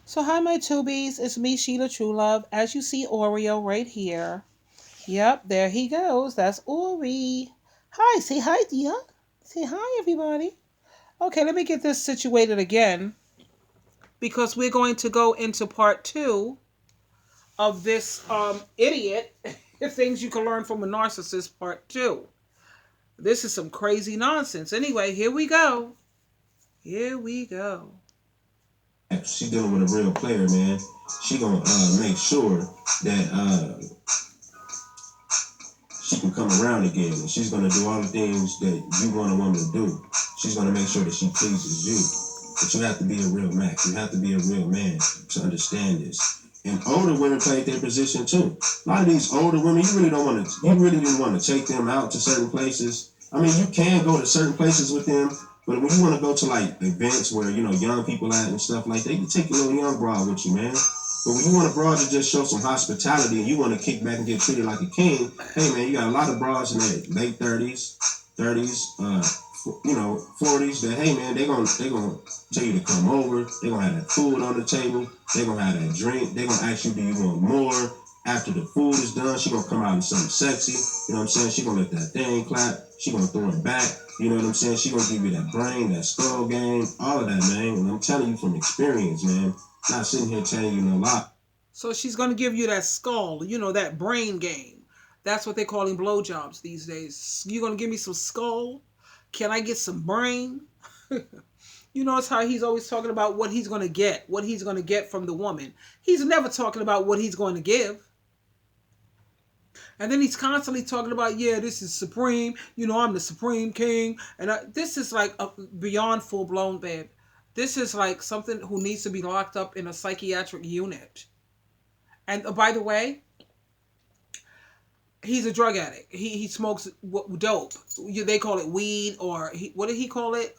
So hi my tubies, it's me Sheila True Love. As you see Oreo right here. Yep, there he goes. That's Ori. Hi, say hi, dear. Say hi everybody. Okay, let me get this situated again because we're going to go into part two of this idiot things you can learn from a narcissist part two. This is some crazy nonsense. Anyway, here we go. Here we go. She dealing with a real player, man. She gonna make sure that she can come around again. And she's gonna do all the things that you want a woman to do. She's gonna make sure that she pleases you. But you have to be a real man. You have to be a real man to understand this. And older women played their position too. A lot of these older women, you really don't want to. You really didn't want to take them out to certain places. I mean, you can go to certain places with them, but when you want to go to like events where young people at and stuff like that, you can take a little young broad with you, man. But when you want a broad to just show some hospitality and you want to kick back and get treated like a king, hey man, you got a lot of broads in their late 30s, 40s. That hey man, they gonna tell you to come over. They gonna have that food on the table. They gonna have that drink. They gonna ask you, do you want more? After the food is done, she gonna come out with something sexy. You know what I'm saying? She gonna let that thing clap. She gonna throw it back. You know what I'm saying? She gonna give you that brain, that skull game, all of that, man. And I'm telling you from experience, man. Not sitting here telling you no lie. So she's going to give you that skull, that brain game. That's what they're calling blowjobs these days. You going to give me some skull? Can I get some brain? You notice how he's always talking about what he's going to get, what he's going to get from the woman. He's never talking about what he's going to give. And then he's constantly talking about, yeah, this is supreme. I'm the supreme king. And this is like beyond full blown, babe. This is like something who needs to be locked up in a psychiatric unit. And by the way, he's a drug addict. He smokes dope. They call it weed, or what did he call it?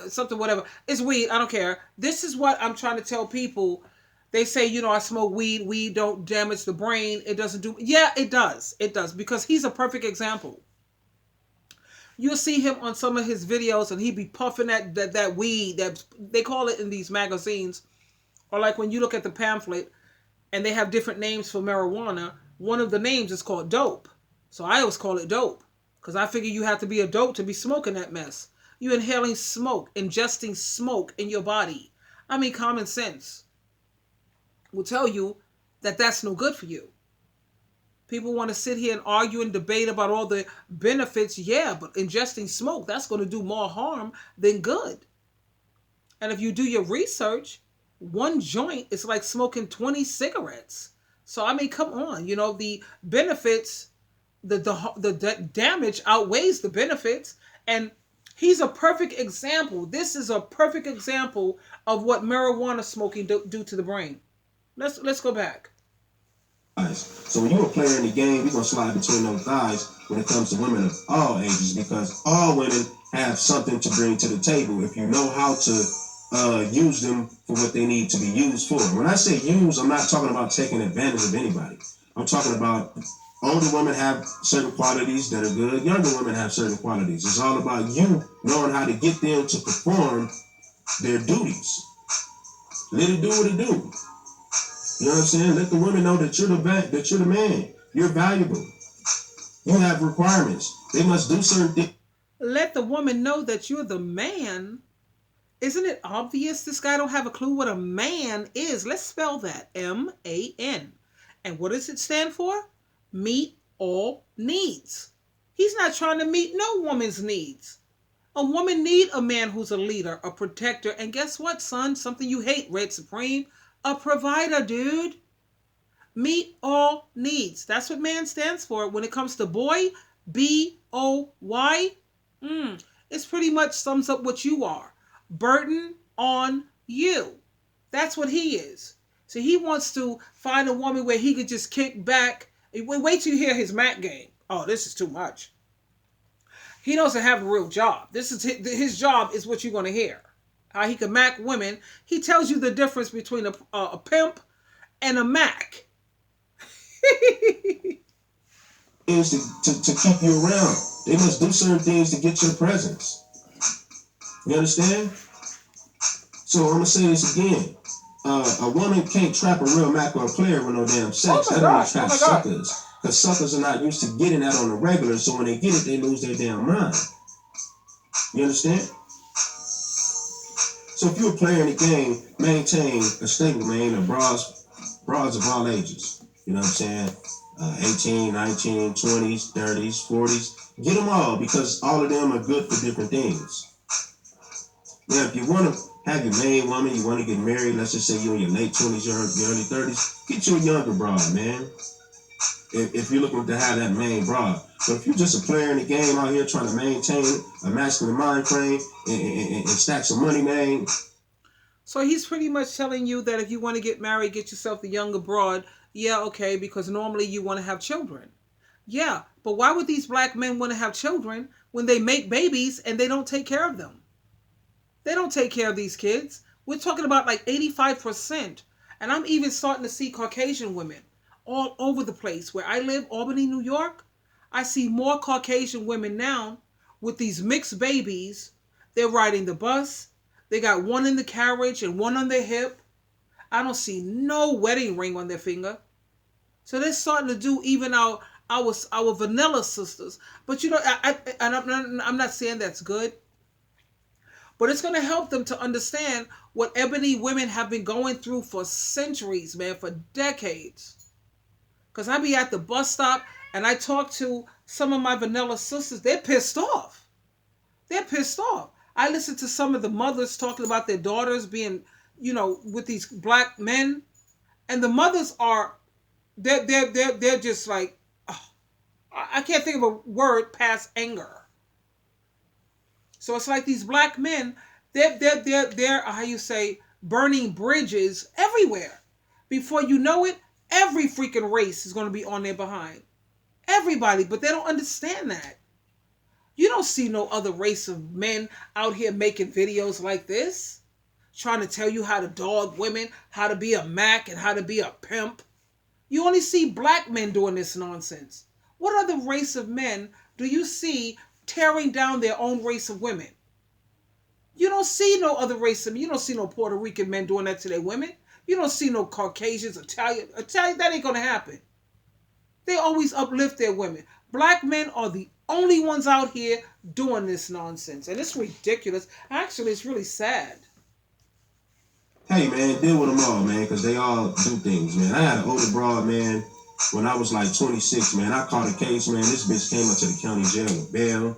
Something, whatever. It's weed. I don't care. This is what I'm trying to tell people. They say, I smoke weed. Weed don't damage the brain. It doesn't do. Yeah, it does. It does, because he's a perfect example. You'll see him on some of his videos, and he be puffing that weed that they call it in these magazines, or like when you look at the pamphlet, and they have different names for marijuana. One of the names is called dope. So I always call it dope, because I figure you have to be a dope to be smoking that mess. You inhaling smoke, ingesting smoke in your body. I mean, common sense will tell you that that's no good for you. People want to sit here and argue and debate about all the benefits. Yeah, but ingesting smoke, that's going to do more harm than good. And if you do your research, one joint is like smoking 20 cigarettes. So I mean, come on, the benefits, the damage outweighs the benefits, and he's a perfect example. This is a perfect example of what marijuana smoking do to the brain. Let's go back. So when you're a player in the game, you're gonna slide between those guys when it comes to women of all ages, because all women have something to bring to the table if you know how to use them for what they need to be used for. When I say use, I'm not talking about taking advantage of anybody. I'm talking about older women have certain qualities that are good. Younger women have certain qualities. It's all about you knowing how to get them to perform their duties. Let it do what it do. You know what I'm saying? Let the women know that you're the man. You're valuable. You have requirements. They must do certain things. Let the woman know that you're the man. Isn't it obvious this guy don't have a clue what a man is? Let's spell that. M-A-N. And what does it stand for? Meet all needs. He's not trying to meet no woman's needs. A woman need a man who's a leader, a protector, and guess what, son? Something you hate, Red Supreme. A provider, dude. Meet all needs. That's what man stands for. When it comes to boy, B-O-Y, it's pretty much sums up what you are. Burden on you. That's what he is. So he wants to find a woman where he could just kick back. Wait till you hear his Mac game. Oh, this is too much. He doesn't have a real job. This is his job is what you're going to hear. How he can Mac women. He tells you the difference between a pimp and a Mac. Things to keep you around. They must do certain things to get your presence. You understand? So I'm going to say this again. A woman can't trap a real Mac or a player with no damn Oh sex. my That only gosh! Oh traps my god! suckers. Because suckers are not used to getting that on the regular, so when they get it, they lose their damn mind. You understand? So if you're a player in the game, maintain a stable, man, of broads of all ages. You know what I'm saying? 18, 19, 20s, 30s, 40s. Get them all because all of them are good for different things. Now, if you want to have your main woman, you want to get married, let's just say you're in your late 20s, your early 30s, get you a younger broad, man. If you're looking to have that main broad. But if you're just a player in the game out here trying to maintain a masculine mind frame and stack some money, man. So he's pretty much telling you that if you want to get married, get yourself the young abroad. Yeah, okay, because normally you want to have children. Yeah, but why would these black men want to have children when they make babies and they don't take care of them? They don't take care of these kids. We're talking about like 85%. And I'm even starting to see Caucasian women all over the place. Where I live, Albany, New York, I see more Caucasian women now with these mixed babies. They're riding the bus. They got one in the carriage and one on their hip. I don't see no wedding ring on their finger. So they're starting to do even our vanilla sisters. But you know, I'm not saying that's good, but it's going to help them to understand what ebony women have been going through for centuries, man, for decades. Because I be at the bus stop and I talk to some of my vanilla sisters. They're pissed off. They're pissed off. I listen to some of the mothers talking about their daughters being, with these black men. And the mothers are, they're just like, oh, I can't think of a word past anger. So it's like these black men, they're how you say, burning bridges everywhere. Before you know it, every freaking race is going to be on their behind. Everybody, but they don't understand that. You don't see no other race of men out here making videos like this, trying to tell you how to dog women, how to be a Mac, and how to be a pimp. You only see black men doing this nonsense. What other race of men do you see tearing down their own race of women? You don't see no other race of men. You don't see no Puerto Rican men doing that to their women. You don't see no Caucasians, Italian, that ain't gonna happen. They always uplift their women. Black men are the only ones out here doing this nonsense. And it's ridiculous. Actually, it's really sad. Hey, man, deal with them all, man, because they all do things, man. I had an older broad, man, when I was like 26, man. I caught a case, man. This bitch came up to the county jail with bail.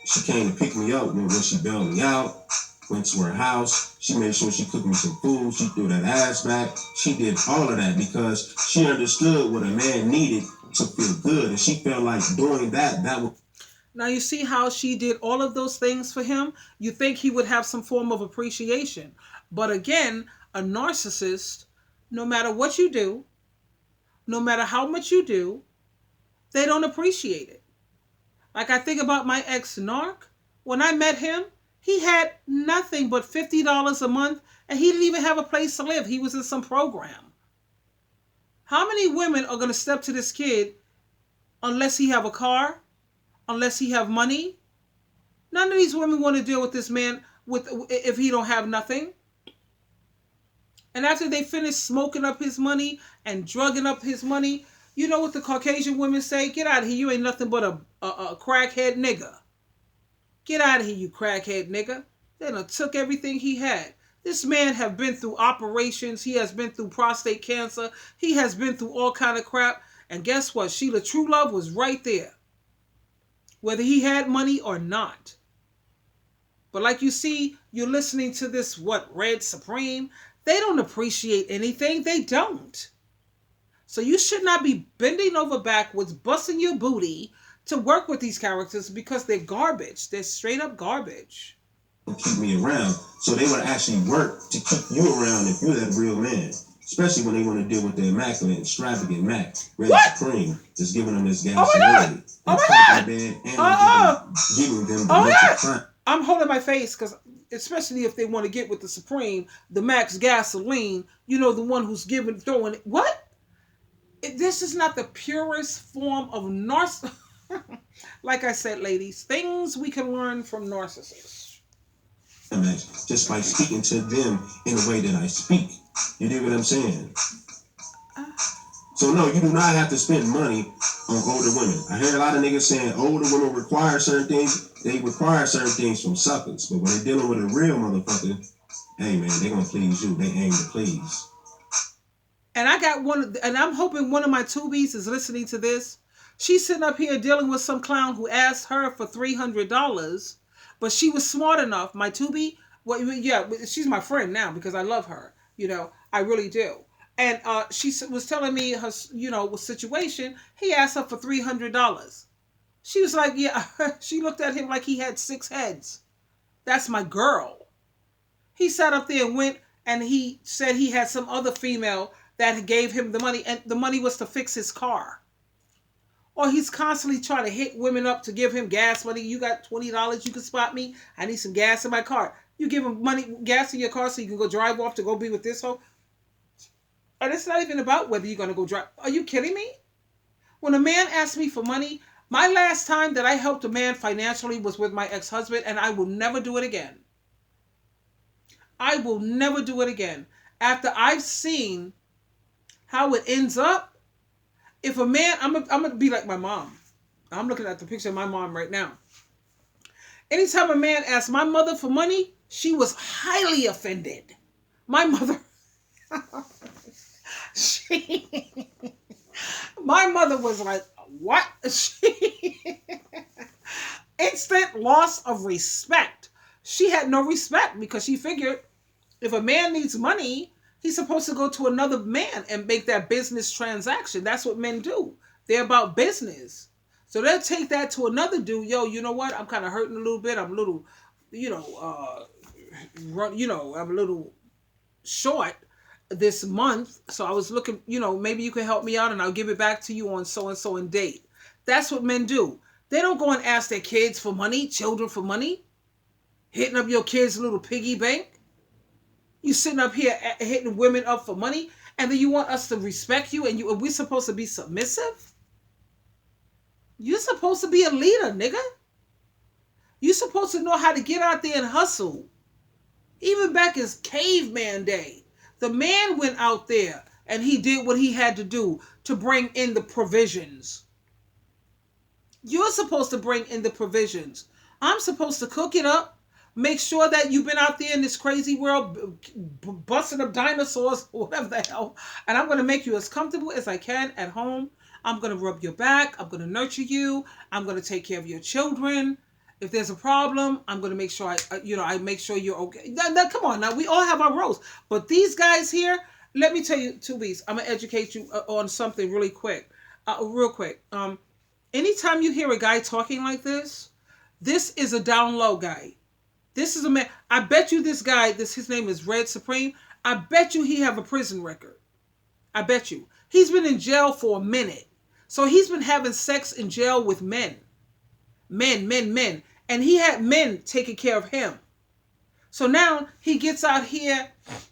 She came to pick me up when she bailed me out. Went to her house. She made sure she cooked me some food. She threw that ass back. She did all of that because she understood what a man needed to feel good. And she felt like doing that was... Now you see how she did all of those things for him? You think he would have some form of appreciation. But again, a narcissist, no matter what you do, no matter how much you do, they don't appreciate it. Like I think about my ex narc. When I met him, he had nothing but $50 a month and he didn't even have a place to live. He was in some program. How many women are going to step to this kid unless he have a car, unless he have money? None of these women want to deal with this man with if he don't have nothing. And after they finish smoking up his money and drugging up his money, you know what the Caucasian women say? Get out of here. You ain't nothing but a crackhead nigga. Get out of here, you crackhead nigga. They done took everything he had. This man have been through operations. He has been through prostate cancer. He has been through all kind of crap. And guess what? Sheila True Love was right there. Whether he had money or not. But like you see, you're listening to this, Red Supreme. They don't appreciate anything. They don't. So you should not be bending over backwards, busting your booty to work with these characters because they're garbage. They're straight up garbage. Keep me around. So they would actually work to keep you around if you're that real man. Especially when they want to deal with the immaculate, extravagant Mac, Red Supreme, just giving them this gasoline. Oh my God! Bed and giving them the mental. I'm holding my face because, especially if they want to get with the Supreme, the Max gasoline, the one who's throwing it. What? This is not the purest form of narcissism. Like I said, ladies, things we can learn from narcissists. climax just by speaking to them in the way that I speak. You dig what I'm saying? So no, you do not have to spend money on older women. I hear a lot of niggas saying older women require certain things. They require certain things from suckers. But when they're dealing with a real motherfucker, hey man, they gonna please you. They aim to please. And I got one, and I'm hoping one of my tubies is listening to this. She's sitting up here dealing with some clown who asked her for $300, but she was smart enough. My tubie, well, yeah, she's my friend now because I love her. You know, I really do. And she was telling me her, situation. He asked her for $300. She was like, yeah. She looked at him like he had 6 heads. That's my girl. He sat up there and went, and he said he had some other female that gave him the money, and the money was to fix his car. Or he's constantly trying to hit women up to give him gas money. You got $20, you can spot me. I need some gas in my car. You give him money, gas in your car so you can go drive off to go be with this hoe. And it's not even about whether you're going to go drive. Are you kidding me? When a man asks me for money, my last time that I helped a man financially was with my ex-husband, and I will never do it again. I will never do it again. After I've seen how it ends up, if a man, I'm going to be like my mom. I'm looking at the picture of my mom right now. Anytime a man asked my mother for money, she was highly offended. My mother, my mother was like, what? Instant loss of respect. She had no respect because she figured if a man needs money, he's supposed to go to another man and make that business transaction. That's what men do. They're about business. So they'll take that to another dude. Yo, you know what? I'm kind of hurting a little bit. I'm a little, I'm a little short this month. So I was looking, maybe you can help me out and I'll give it back to you on so-and-so and date. That's what men do. They don't go and ask their kids for money, children for money, hitting up your kids' little piggy bank. You sitting up here hitting women up for money, and then you want us to respect you, and we're supposed to be submissive? You're supposed to be a leader, nigga. You're supposed to know how to get out there and hustle. Even back in caveman day, the man went out there and he did what he had to do to bring in the provisions. You're supposed to bring in the provisions. I'm supposed to cook it up. Make sure that you've been out there in this crazy world busting up dinosaurs or whatever the hell. And I'm going to make you as comfortable as I can at home. I'm going to rub your back. I'm going to nurture you. I'm going to take care of your children. If there's a problem, I'm going to make sure I make sure you're okay. Now, come on now. We all have our roles. But these guys here, let me tell you, two weeks. I'm going to educate you on something really quick. Real quick. Anytime you hear a guy talking like this is a down low guy. This is a man. I bet you this guy, his name is Red Supreme. I bet you he have a prison record. I bet you. He's been in jail for a minute. So he's been having sex in jail with men. Men. And he had men taking care of him. So now he gets out here,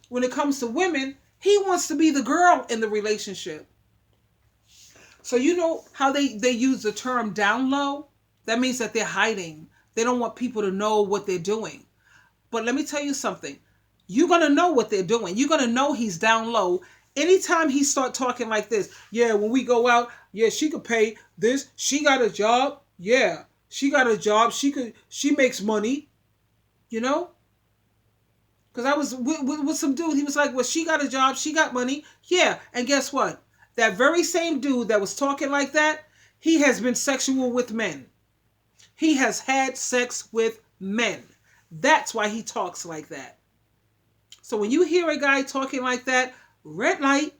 when it comes to women, he wants to be the girl in the relationship. So you know how they use the term down low? That means that they're hiding. They don't want people to know what they're doing. But let me tell you something. You're going to know what they're doing. You're going to know he's down low. Anytime he start talking like this, yeah, when we go out, yeah, she could pay this. She got a job. Yeah, she got a job. She makes money, Because I was with some dude. He was like, well, she got a job. She got money. Yeah. And guess what? That very same dude that was talking like that, he has been sexual with men. He has had sex with men. That's why he talks like that. So when you hear a guy talking like that, red light,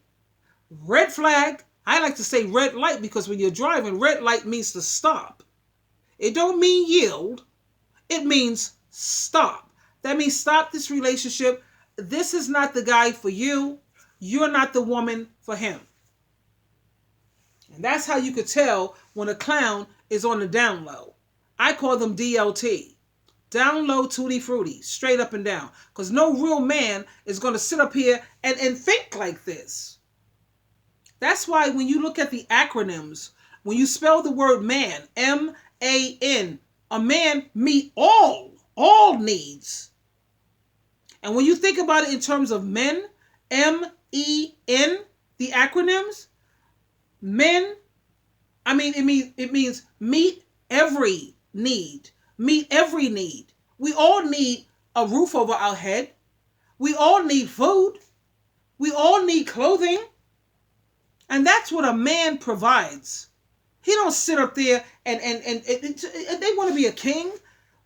red flag. I like to say red light because when you're driving, red light means to stop. It don't mean yield. It means stop. That means stop this relationship. This is not the guy for you. You're not the woman for him. And that's how you could tell when a clown is on the down low. I call them DLT. Down low, tutti frutti, straight up and down. Because no real man is going to sit up here and think like this. That's why when you look at the acronyms, when you spell the word man, M-A-N, a man meet all needs. And when you think about it in terms of men, MEN, the acronyms, men, I mean, it means meet every need. Meet every need. We all need a roof over our head. We all need food. We all need clothing. And that's what a man provides. He don't sit up there and they want to be a king.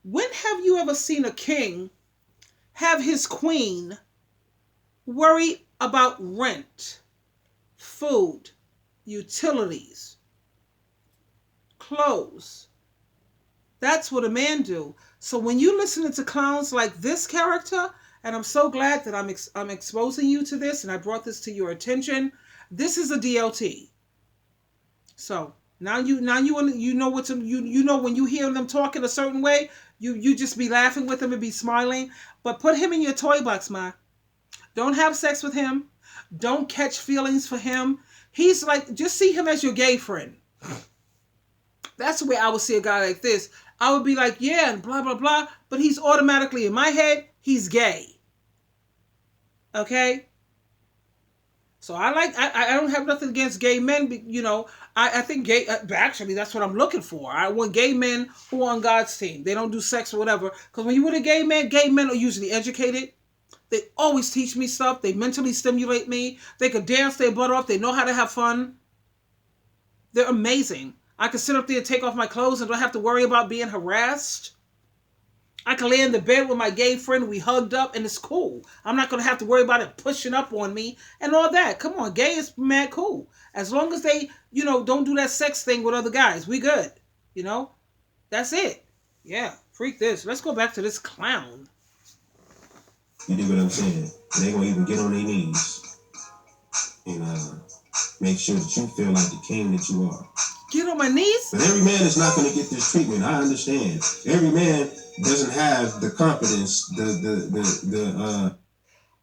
When have you ever seen a king have his queen worry about rent, food, utilities, clothes? That's what a man do. So when you listen to clowns like this character, and I'm so glad that I'm exposing you to this, and I brought this to your attention. This is a DLT. So now you know what to you know when you hear them talking a certain way, you just be laughing with them and be smiling. But put him in your toy box, man. Don't have sex with him. Don't catch feelings for him. He's like, just see him as your gay friend. That's the way I would see a guy like this. I would be like, yeah, and blah, blah, blah. But he's automatically, in my head, he's gay. Okay? So I don't have nothing against gay men. I think gay, actually, that's what I'm looking for. I want gay men who are on God's team. They don't do sex or whatever. Because when you're with a gay men are usually educated. They always teach me stuff. They mentally stimulate me. They could dance their butt off. They know how to have fun. They're amazing. I can sit up there and take off my clothes and don't have to worry about being harassed. I can lay in the bed with my gay friend. We hugged up and it's cool. I'm not going to have to worry about it pushing up on me and all that. Come on, gay is mad cool. As long as they, don't do that sex thing with other guys. We good. That's it. Yeah, freak this. Let's go back to this clown. You dig what I'm saying? They gonna even get on their knees and make sure that you feel like the king that you are. Get on my knees? But every man is not gonna get this treatment. I understand. Every man doesn't have the confidence,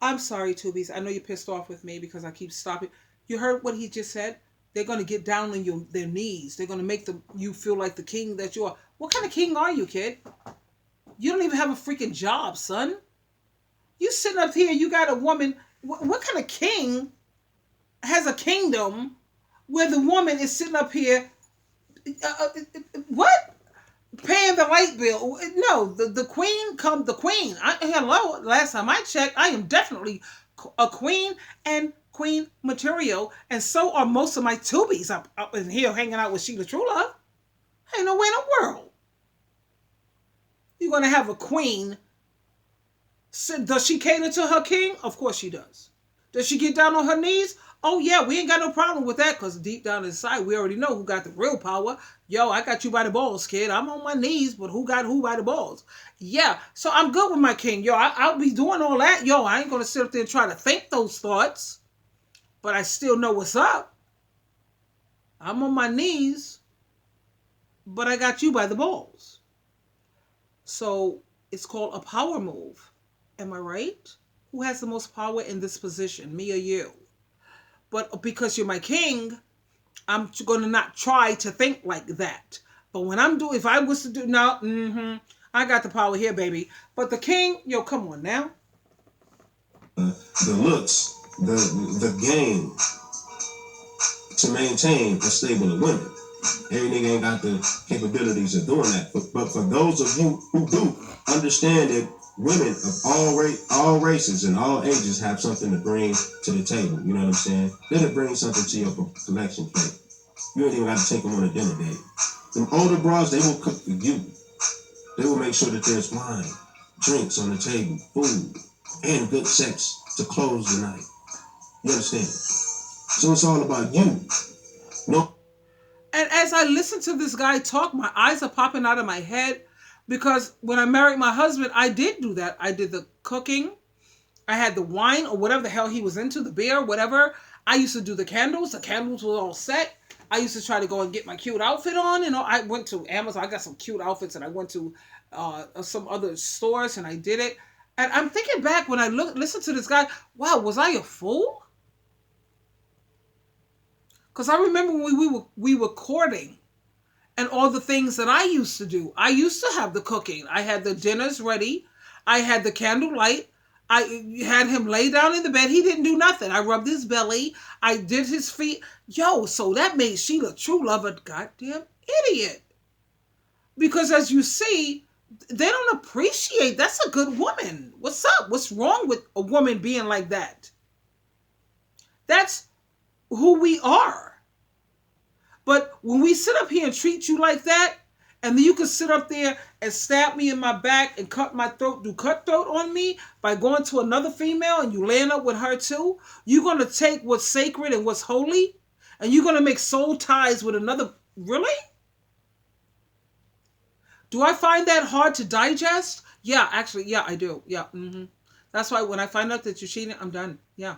I'm sorry, Tubies. I know you're pissed off with me because I keep stopping. You heard what he just said? They're gonna get down on their knees. They're gonna make you feel like the king that you are. What kind of king are you, kid? You don't even have a freaking job, son. You sitting up here, you got a woman. What kind of king has a kingdom where the woman is sitting up here? What? Paying the light bill? No, the queen the queen. Hello, last time I checked, I am definitely a queen and queen material, and so are most of my tubies up in here hanging out with Sheila Trulove. Ain't no way in the world you're gonna have a queen. So does she cater to her king? Of course she does. Does she get down on her knees? Oh yeah, we ain't got no problem with that because deep down inside we already know who got the real power. Yo, I got you by the balls, kid. I'm on my knees, but who got who by the balls? Yeah, so I'm good with my king. Yo, I'll be doing all that. Yo, I ain't going to sit up there and try to think those thoughts, but I still know what's up. I'm on my knees, but I got you by the balls. So it's called a power move. Am I right? Who has the most power in this position, me or you? But because you're my king, I'm going to not try to think like that. But if I was to do, no, I got the power here, baby. But the king, yo, come on now. The looks, the game to maintain a stable of women. Every nigga ain't got the capabilities of doing that. But for those of you who do, understand that women of all races and all ages have something to bring to the table. You know what I'm saying? They'll bring something to your collection plate. You ain't even got to take them on a dinner date. Them older bras, they will cook for you. They will make sure that there's wine, drinks on the table, food, and good sex to close the night. You understand? So it's all about you. No. And as I listen to this guy talk, my eyes are popping out of my head. Because when I married my husband, I did do that. I did the cooking. I had the wine or whatever the hell he was into, the beer, whatever. I used to do the candles. The candles were all set. I used to try to go and get my cute outfit on. I went to Amazon. I got some cute outfits, and I went to some other stores, and I did it. And I'm thinking back when I listened to this guy, wow, was I a fool? Because I remember when we were courting. And all the things that I used to do. I used to have the cooking. I had the dinners ready. I had the candlelight. I had him lay down in the bed. He didn't do nothing. I rubbed his belly. I did his feet. Yo, so that made Sheila true love a goddamn idiot. Because as you see, they don't appreciate that's a good woman. What's up? What's wrong with a woman being like that? That's who we are. But when we sit up here and treat you like that, and then you can sit up there and stab me in my back and cut my throat, do cutthroat on me by going to another female and you laying up with her too, you're going to take what's sacred and what's holy and you're going to make soul ties with another. Really? Do I find that hard to digest? Yeah, actually, yeah, I do. Yeah. That's why when I find out that you're cheating, I'm done. Yeah.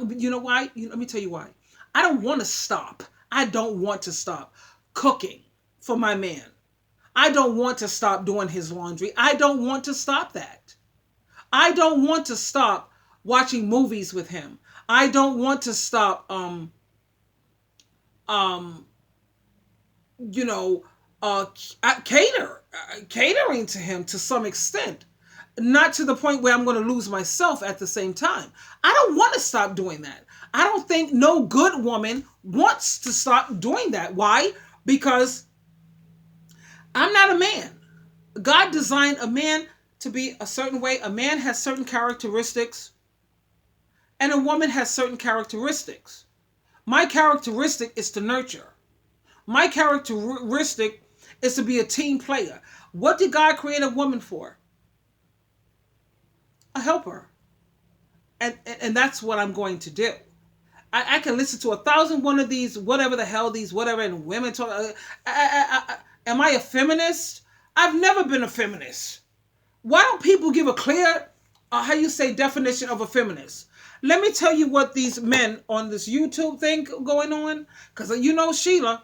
You know why? Let me tell you why. I don't want to stop. I don't want to stop cooking for my man. I don't want to stop doing his laundry. I don't want to stop that. I don't want to stop watching movies with him. I don't want to stop you know, catering to him to some extent. Not to the point where I'm going to lose myself at the same time. I don't want to stop doing that. I don't think no good woman wants to stop doing that. Why? Because I'm not a man. God designed a man to be a certain way. A man has certain characteristics and a woman has certain characteristics. My characteristic is to nurture. My characteristic is to be a team player. What did God create a woman for? A helper. And that's what I'm going to do. I can listen to 1,001 of these, whatever the hell, these whatever, and women talk. Am I a feminist? I've never been a feminist. Why don't people give a clear, how you say, definition of a feminist? Let me tell you what these men on this YouTube thing going on. Because you know Sheila,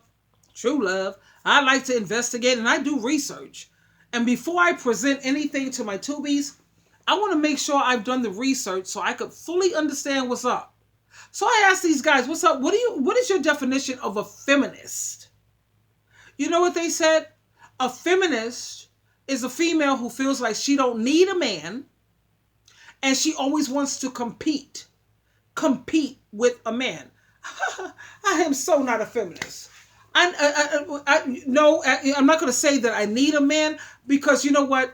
true love, I like to investigate and I do research. And before I present anything to my tubies, I want to make sure I've done the research so I could fully understand what's up. So I asked these guys, what's up? What is your definition of a feminist? You know what they said? A feminist is a female who feels like she don't need a man and she always wants to compete with a man. I am so not a feminist. No, I'm not going to say that I need a man because you know what?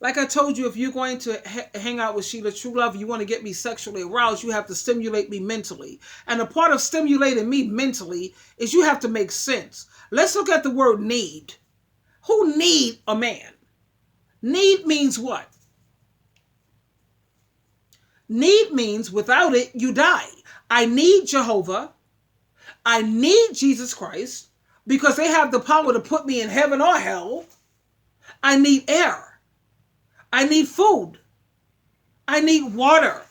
Like I told you, if you're going to hang out with Sheila True Love, you want to get me sexually aroused, you have to stimulate me mentally. And a part of stimulating me mentally is you have to make sense. Let's look at the word need. Who need a man? Need means what? Need means without it, you die. I need Jehovah. I need Jesus Christ because they have the power to put me in heaven or hell. I need air. I need food. I need water.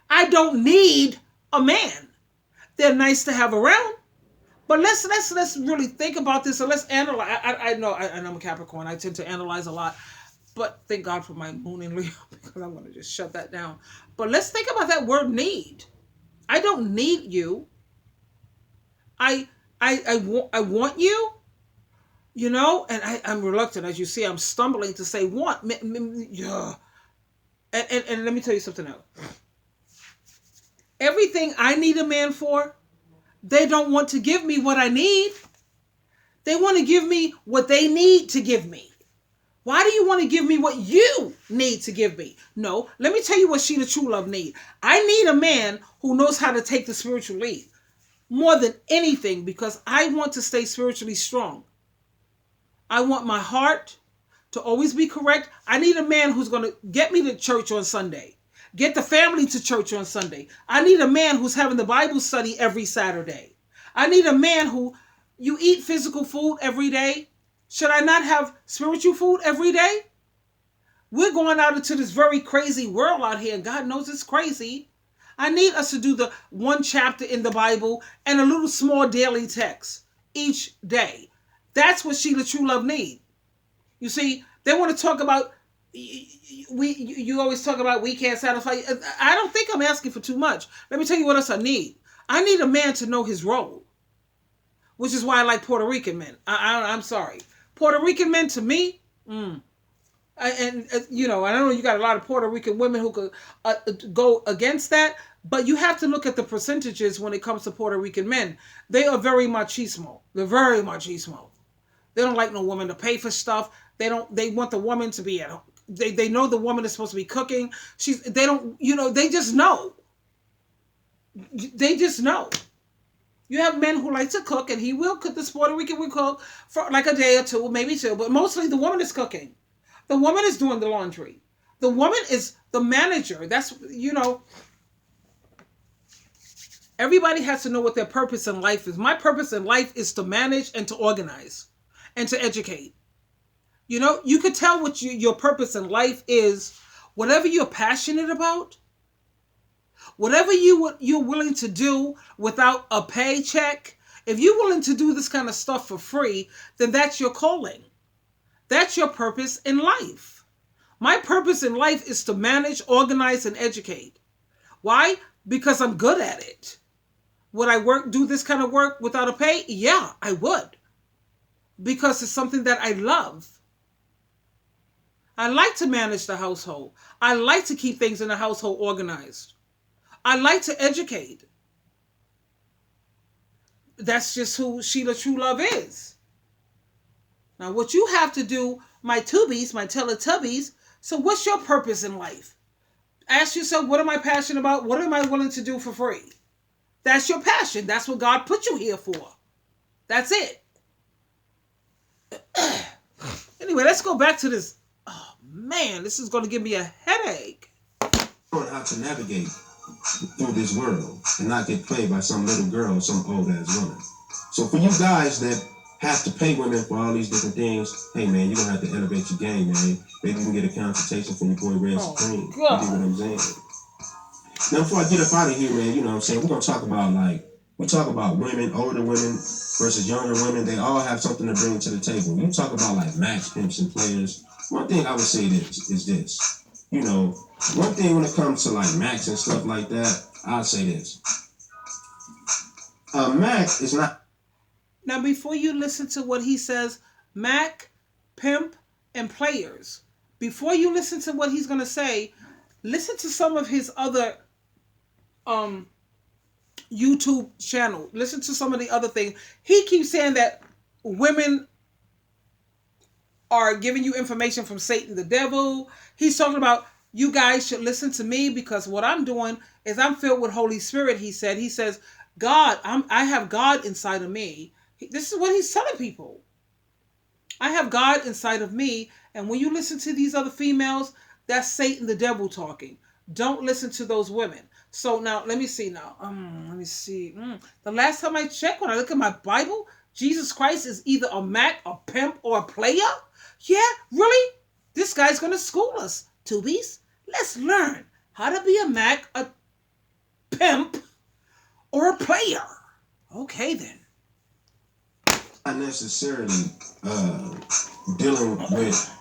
I don't need a man. They're nice to have around. But let's really think about this and let's analyze. I know I'm a Capricorn. I tend to analyze a lot. But thank God for my moon in Leo because I'm going to just shut that down. But let's think about that word need. I don't need you. I want you. You know, and I'm reluctant, as you see, I'm stumbling to say want. Yeah. And let me tell you something else. Everything I need a man for, they don't want to give me what I need. They want to give me what they need to give me. Why do you want to give me what you need to give me? No, let me tell you what Sheila True Love need. I need a man who knows how to take the spiritual lead. More than anything, because I want to stay spiritually strong. I want my heart to always be correct. I need a man who's going to get me to church on Sunday. Get the family to church on Sunday. I need a man who's having the Bible study every Saturday. I need a man who, you eat physical food every day. Should I not have spiritual food every day? We're going out into this very crazy world out here, and God knows it's crazy. I need us to do the one chapter in the Bible and a little small daily text each day. That's what Sheila True Love need. You see, they want to talk about, you always talk about we can't satisfy. I don't think I'm asking for too much. Let me tell you what else I need. I need a man to know his role, which is why I like Puerto Rican men. I'm sorry. Puerto Rican men to me, And you know, I don't know, you got a lot of Puerto Rican women who could go against that, but you have to look at the percentages when it comes to Puerto Rican men. They are very machismo. They're very machismo. They don't like no woman to pay for stuff. They don't. They want the woman to be at home. They know the woman is supposed to be cooking. They don't, you know, they just know. They just know. You have men who like to cook, and he will cook. This Puerto Rican will cook for like a day or two, maybe two, but mostly the woman is cooking. The woman is doing the laundry. The woman is the manager. That's, you know, everybody has to know what their purpose in life is. My purpose in life is to manage and to organize and to educate. You know, you could tell what your purpose in life is, whatever you're passionate about, whatever you're willing to do without a paycheck. If you're willing to do this kind of stuff for free, then that's your calling. That's your purpose in life. My purpose in life is to manage, organize, and educate. Why? Because I'm good at it. Would I do this kind of work without a pay? Yeah, I would. Because it's something that I love. I like to manage the household. I like to keep things in the household organized. I like to educate. That's just who Sheila True Love is. Now, what you have to do, my tubies, my Teletubbies, so what's your purpose in life? Ask yourself, what am I passionate about? What am I willing to do for free? That's your passion. That's what God put you here for. That's it. Anyway, let's go back to this. Oh, man, this is going to give me a headache. On how to navigate through this world and not get played by some little girl or some old ass woman. So for you guys that have to pay women for all these different things, hey man, you're gonna have to elevate your game, man. Maybe you can get a consultation from your boy Red Supreme. You get what I'm saying? Now before I get up out of here, man, you know what I'm saying, we're gonna talk about women, older women versus younger women. They all have something to bring to the table. You talk about like max pimps and players. One thing I would say is this. You know, one thing when it comes to like Max and stuff like that, I'll say this. Mac is not. Now, before you listen to what he says, Mac, pimp, and players, before you listen to what he's going to say, listen to some of his other YouTube channel. Listen to some of the other things. He keeps saying that women are giving you information from Satan, the devil. He's talking about, you guys should listen to me because what I'm doing is I'm filled with Holy Spirit, he says, God, I have God inside of me. This is what he's telling people. I have God inside of me. And when you listen to these other females, that's Satan, the devil talking. Don't listen to those women. So now, let me see now. The last time I checked, when I look at my Bible, Jesus Christ is either a Mac, a pimp, or a player. Yeah, really? This guy's going to school us, tubies. Let's learn how to be a Mac, a pimp, or a player. Okay, then. Not necessarily dealing with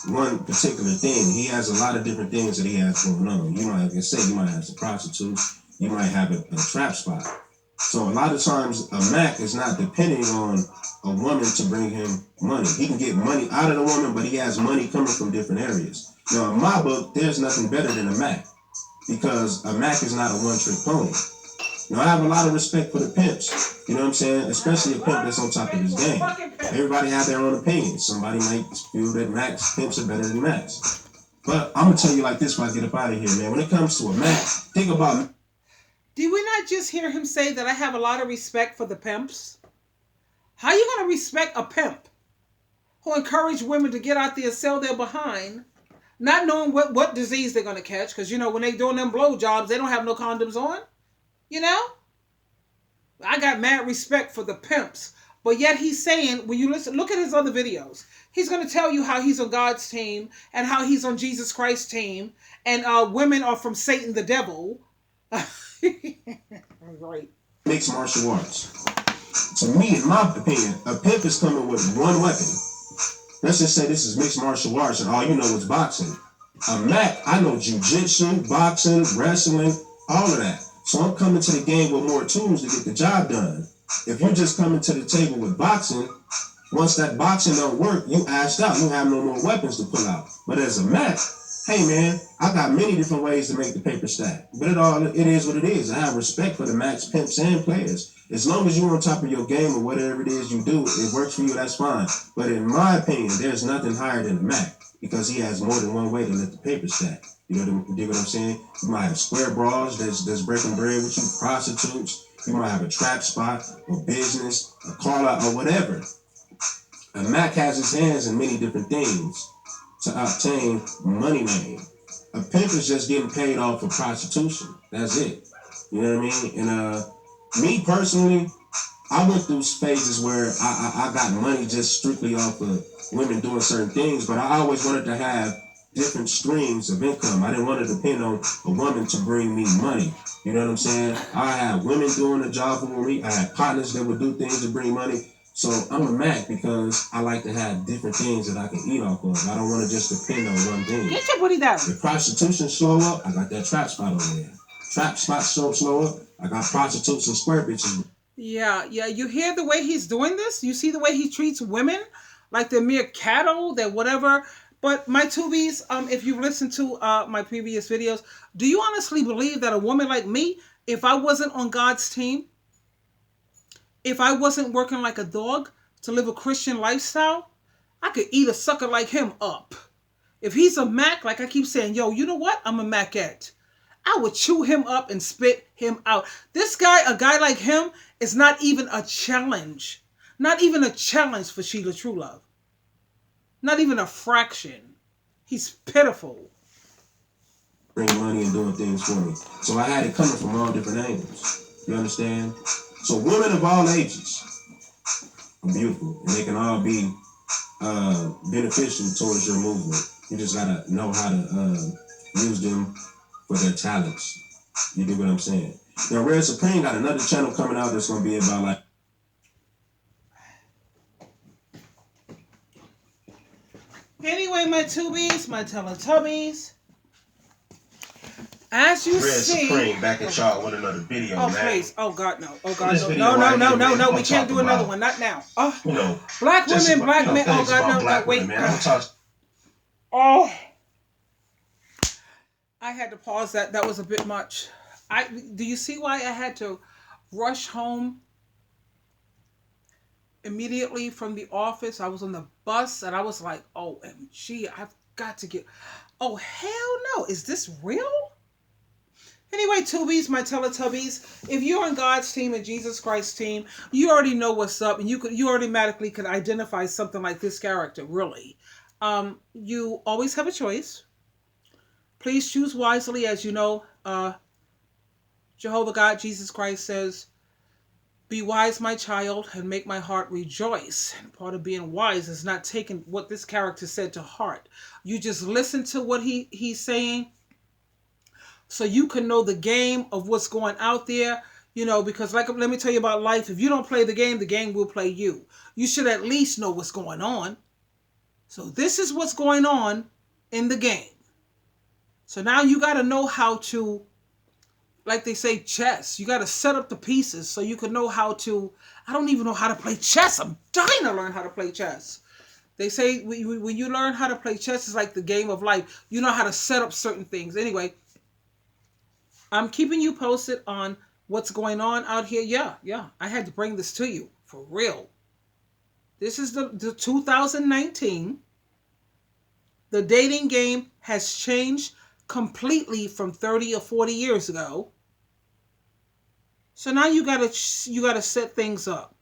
one particular thing. He has a lot of different things that he has going on. You might, like I said, you might have some prostitutes. You might have a trap spot. So a lot of times a Mac is not depending on a woman to bring him money. He can get money out of the woman, but he has money coming from different areas. Now, in my book, there's nothing better than a Mac because a Mac is not a one-trick pony. Now, I have a lot of respect for the pimps, you know what I'm saying? Especially a pimp that's on top of his game. Everybody have their own opinions. Somebody might feel that Max pimps are better than Max. But I'm going to tell you like this before I get up out of here, man. When it comes to a Mac, think about... Did we not just hear him say that I have a lot of respect for the pimps? How are you going to respect a pimp who encourage women to get out there and sell their behind, not knowing what disease they're going to catch? Because, you know, when they're doing them blowjobs, they don't have no condoms on. You know? I got mad respect for the pimps. But yet he's saying, when you listen, look at his other videos. He's going to tell you how he's on God's team and how he's on Jesus Christ's team. And women are from Satan the devil. Right. Mixed martial arts. To me, in my opinion, a pimp is coming with one weapon. Let's just say this is mixed martial arts and all you know is boxing. A Mac, I know jiu-jitsu, boxing, wrestling, all of that. So I'm coming to the game with more tools to get the job done. If you're just coming to the table with boxing, Once that boxing don't work, you ashed out. You have no more weapons to pull out. But as a Mac, hey man, I got many different ways to make the paper stack. But it is what it is. I have respect for the Macs, pimps, and players. As long as you're on top of your game or whatever it is you do, it works for you, that's fine. But in my opinion, there's nothing higher than a Mac because he has more than one way to let the paper stack. You dig what I'm saying? You might have square bras that's breaking bread with you, prostitutes. You might have a trap spot or business, a call out or whatever. A Mac has his hands in many different things to obtain money name. A pimp is just getting paid off for prostitution. That's it. You know what I mean? And me personally, I went through phases where I got money just strictly off of women doing certain things, but I always wanted to have different streams of income. I didn't want to depend on a woman to bring me money. You know what I'm saying? I had women doing a job for me. I had partners that would do things to bring money. So I'm a Mac because I like to have different things that I can eat off of. I don't want to just depend on one thing. Get your booty down. If prostitution slow up, I got that trap spot over there. Trap spot slow up, I got prostitutes and square bitches. Yeah. You hear the way he's doing this? You see the way he treats women like they're mere cattle, they're whatever. But my tubies, if you've listened to my previous videos, do you honestly believe that a woman like me, if I wasn't on God's team, if I wasn't working like a dog to live a Christian lifestyle, I could eat a sucker like him up. If he's a Mac, like I keep saying, yo, you know what? I'm a Macette. I would chew him up and spit him out. This guy, a guy like him, is not even a challenge. Not even a challenge for Sheila Truelove. Not even a fraction. He's pitiful. Bring money and doing things for me. So I had it coming from all different angles. You understand? So women of all ages are beautiful, and they can all be beneficial towards your movement. You just gotta know how to use them for their talents. You dig what I'm saying? Now, Red Supreme got another channel coming out that's gonna be about like. Anyway, my tubies, my Teletubbies. As you Red see, Supreme back at y'all with another video, oh, man. please, oh God, no, oh God, This no, video no, right no, here, no, man, no, I'm we can't do talking another about, one, not now. You know, black women, black men. Oh God, no, no, wait. Women, man. I'm talking. Oh, I had to pause that. That was a bit much. Do you see why I had to rush home immediately from the office? I was on the bus and I was like, OMG, I've got to get. Oh hell no! Is this real? Anyway, tubies, my Teletubbies, if you're on God's team and Jesus Christ's team, you already know what's up, and you automatically could identify something like this character. Really, you always have a choice. Please choose wisely, as you know. Jehovah God, Jesus Christ says, "Be wise, my child, and make my heart rejoice." And part of being wise is not taking what this character said to heart. You just listen to what he's saying, so you can know the game of what's going out there, because let me tell you about life. If you don't play the game will play you. You should at least know what's going on. So this is what's going on in the game. So now you got to know how to, like they say, chess. You got to set up the pieces so you can know how to, I don't even know how to play chess. I'm dying to learn how to play chess. They say when you learn how to play chess, it's like the game of life. You know how to set up certain things. Anyway, I'm keeping you posted on what's going on out here. Yeah. I had to bring this to you for real. This is the 2019. The dating game has changed completely from 30 or 40 years ago. So now you gotta set things up.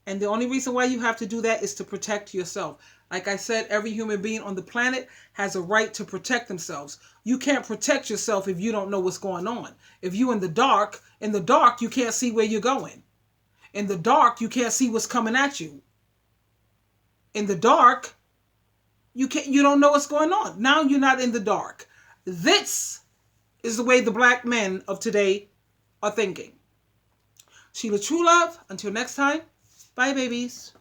And the only reason why you have to do that is to protect yourself. Like I said, every human being on the planet has a right to protect themselves. You can't protect yourself if you don't know what's going on. If you're in the dark, you can't see where you're going. In the dark, you can't see what's coming at you. In the dark, you don't know what's going on. Now you're not in the dark. This is the way the black men of today are thinking. Sheila Truelove, until next time, bye babies.